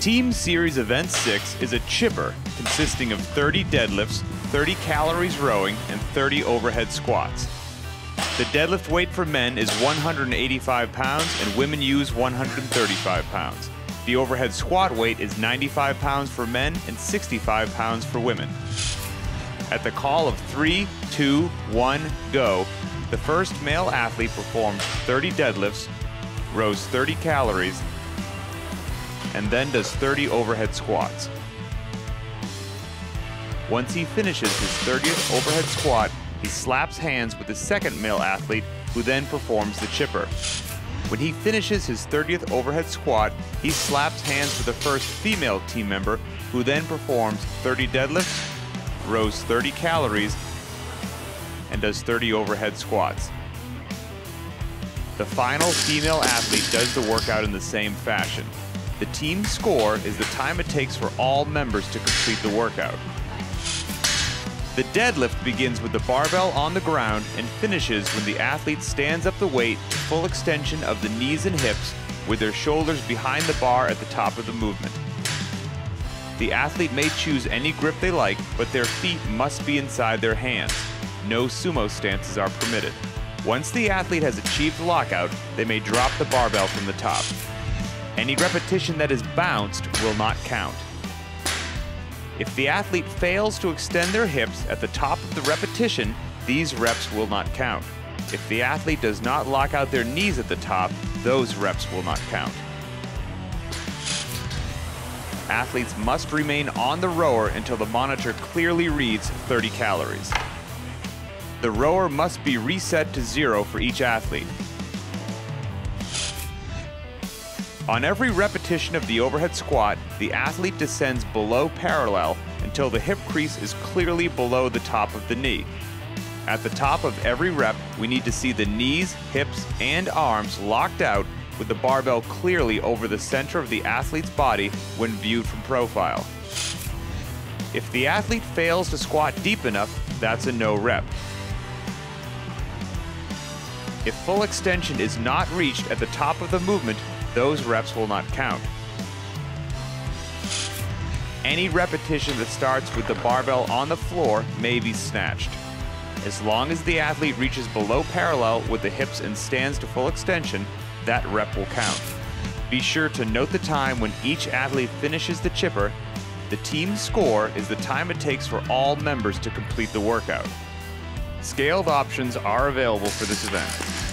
Team Series Event 6 is a chipper consisting of 30 deadlifts, 30 calories rowing, and 30 overhead squats. The deadlift weight for men is 185 pounds and women use 135 pounds. The overhead squat weight is 95 pounds for men and 65 pounds for women. At the call of 3, 2, 1, go, the first male athlete performs 30 deadlifts, rows 30 calories, and then does 30 overhead squats. Once he finishes his 30th overhead squat, he slaps hands with the second male athlete, who then performs the chipper. When he finishes his 30th overhead squat, he slaps hands with the first female team member, who then performs 30 deadlifts, rows 30 calories, and does 30 overhead squats. The final female athlete does the workout in the same fashion. The team score is the time it takes for all members to complete the workout. The deadlift begins with the barbell on the ground and finishes when the athlete stands up the weight to full extension of the knees and hips with their shoulders behind the bar at the top of the movement. The athlete may choose any grip they like, but their feet must be inside their hands. No sumo stances are permitted. Once the athlete has achieved lockout, they may drop the barbell from the top. Any repetition that is bounced will not count. If the athlete fails to extend their hips at the top of the repetition, these reps will not count. If the athlete does not lock out their knees at the top, those reps will not count. Athletes must remain on the rower until the monitor clearly reads 30 calories. The rower must be reset to 0 for each athlete. On every repetition of the overhead squat, the athlete descends below parallel until the hip crease is clearly below the top of the knee. At the top of every rep, we need to see the knees, hips, and arms locked out with the barbell clearly over the center of the athlete's body when viewed from profile. If the athlete fails to squat deep enough, that's a no rep. If full extension is not reached at the top of the movement, those reps will not count. Any repetition that starts with the barbell on the floor may be snatched. As long as the athlete reaches below parallel with the hips and stands to full extension, that rep will count. Be sure to note the time when each athlete finishes the chipper. The team score is the time it takes for all members to complete the workout. Scaled options are available for this event.